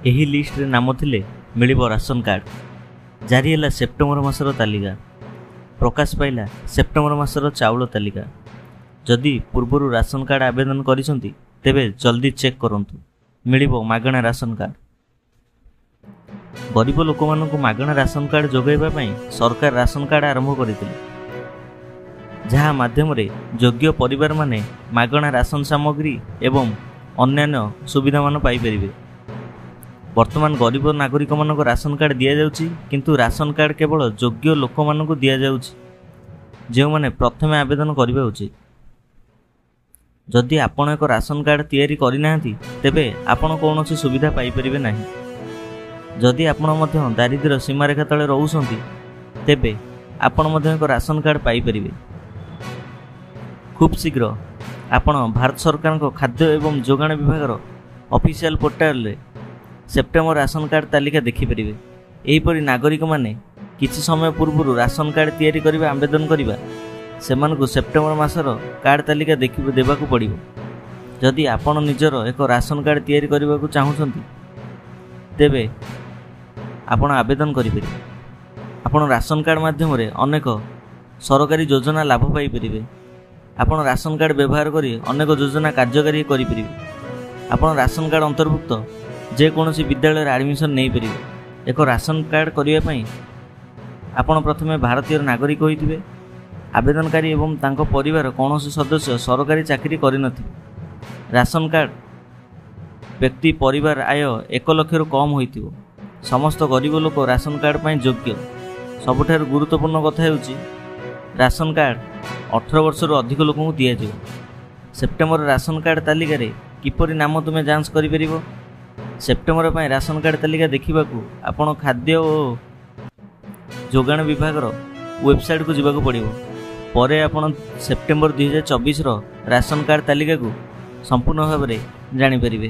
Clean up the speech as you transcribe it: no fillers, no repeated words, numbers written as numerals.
ଏହି ଲିଷ୍ଟରେ ନାମ ଥିଲେ ମିଳିବ ରାସନ କାର୍ଡ଼। ଜାରି ହେଲା ସେପ୍ଟେମ୍ବର ମାସର ତାଲିକା। ପ୍ରକାଶ ପାଇଲା ସେପ୍ଟେମ୍ବର ମାସର ଚାଉଳ ତାଲିକା। ଯଦି ପୂର୍ବରୁ ରାସନ କାର୍ଡ଼ ଆବେଦନ କରିଛନ୍ତି ତେବେ ଜଲ୍ଦି ଚେକ୍ କରନ୍ତୁ, ମିଳିବ ମାଗଣା ରାସନ କାର୍ଡ଼। ଗରିବ ଲୋକମାନଙ୍କୁ ମାଗଣା ରାସନ କାର୍ଡ଼ ଯୋଗାଇବା ପାଇଁ ସରକାର ରାସନ କାର୍ଡ଼ ଆରମ୍ଭ କରିଥିଲେ, ଯାହା ମାଧ୍ୟମରେ ଯୋଗ୍ୟ ପରିବାରମାନେ ମାଗଣା ରାସନ ସାମଗ୍ରୀ ଏବଂ ଅନ୍ୟାନ୍ୟ ସୁବିଧାମାନ ପାଇପାରିବେ। ବର୍ତ୍ତମାନ ଗରିବ ନାଗରିକମାନଙ୍କୁ ରାସନ କାର୍ଡ଼ ଦିଆଯାଉଛି, କିନ୍ତୁ ରାସନ କାର୍ଡ଼ କେବଳ ଯୋଗ୍ୟ ଲୋକମାନଙ୍କୁ ଦିଆଯାଉଛି, ଯେଉଁମାନେ ପ୍ରଥମେ ଆବେଦନ କରିବା ଉଚିତ। ଯଦି ଆପଣ ଏକ ରାସନ କାର୍ଡ଼ ତିଆରି କରିନାହାନ୍ତି ତେବେ ଆପଣ କୌଣସି ସୁବିଧା ପାଇପାରିବେ ନାହିଁ। ଯଦି ଆପଣ ମଧ୍ୟ ଦାରିଦ୍ର୍ୟ ସୀମାରେଖା ତଳେ ରହୁଛନ୍ତି ତେବେ ଆପଣ ମଧ୍ୟ ଏକ ରାସନ କାର୍ଡ଼ ପାଇପାରିବେ। ଖୁବ୍ ଶୀଘ୍ର ଆପଣ ଭାରତ ସରକାରଙ୍କ ଖାଦ୍ୟ ଏବଂ ଯୋଗାଣ ବିଭାଗର ଅଫିସିଆଲ ପୋର୍ଟାଲରେ ସେପ୍ଟେମ୍ବର ରାସନ କାର୍ଡ଼ ତାଲିକା ଦେଖିପାରିବେ। ଏହିପରି ନାଗରିକମାନେ କିଛି ସମୟ ପୂର୍ବରୁ ରାସନ କାର୍ଡ଼ ତିଆରି କରିବା ଆବେଦନ କରିବା ସେମାନଙ୍କୁ ସେପ୍ଟେମ୍ବର ମାସର କାର୍ଡ଼ ତାଲିକା ଦେବାକୁ ପଡ଼ିବ। ଯଦି ଆପଣ ନିଜର ଏକ ରାସନ କାର୍ଡ଼ ତିଆରି କରିବାକୁ ଚାହୁଁଛନ୍ତି ତେବେ ଆପଣ ଆବେଦନ କରିପାରିବେ। ଆପଣ ରାସନ କାର୍ଡ଼ ମାଧ୍ୟମରେ ଅନେକ ସରକାରୀ ଯୋଜନା ଲାଭ ପାଇପାରିବେ। ଆପଣ ରାସନ କାର୍ଡ଼ ବ୍ୟବହାର କରି ଅନେକ ଯୋଜନା କାର୍ଯ୍ୟକାରୀ କରିପାରିବେ। ଆପଣ ରାସନ କାର୍ଡ଼ ଅନ୍ତର୍ଭୁକ୍ତ ଯେକୌଣସି ବିଦ୍ୟାଳୟରେ ଆଡ଼ମିସନ୍ ନେଇପାରିବେ। ଏକ ରାସନ କାର୍ଡ଼ କରିବା ପାଇଁ ଆପଣ ପ୍ରଥମେ ଭାରତୀୟ ନାଗରିକ ହୋଇଥିବେ। ଆବେଦନକାରୀ ଏବଂ ତାଙ୍କ ପରିବାର କୌଣସି ସଦସ୍ୟ ସରକାରୀ ଚାକିରି କରିନଥିବେ। ରାସନ କାର୍ଡ଼ ବ୍ୟକ୍ତି ପରିବାର ଆୟ 1 ଲକ୍ଷରୁ କମ୍ ହୋଇଥିବ। ସମସ୍ତ ଗରିବ ଲୋକ ରାସନ କାର୍ଡ଼ ପାଇଁ ଯୋଗ୍ୟ। ସବୁଠାରୁ ଗୁରୁତ୍ୱପୂର୍ଣ୍ଣ କଥା ହେଉଛି ରାସନ କାର୍ଡ଼ 18 ବର୍ଷରୁ ଅଧିକ ଲୋକଙ୍କୁ ଦିଆଯିବ। ସେପ୍ଟେମ୍ବର ରାସନ କାର୍ଡ଼ ତାଲିକାରେ କିପରି ନାମ ତୁମେ ଯାଞ୍ଚ କରିପାରିବ? ସେପ୍ଟେମ୍ବର ପାଇଁ ରାସନ କାର୍ଡ଼ ତାଲିକା ଦେଖିବାକୁ ଆପଣ ଖାଦ୍ୟ ଓ ଯୋଗାଣ ବିଭାଗର ୱେବସାଇଟ୍କୁ ଯିବାକୁ ପଡ଼ିବ। ପରେ ଆପଣ ସେପ୍ଟେମ୍ବର 2024ର ରାସନ କାର୍ଡ଼ ତାଲିକାକୁ ସମ୍ପୂର୍ଣ୍ଣ ଭାବରେ ଜାଣିପାରିବେ।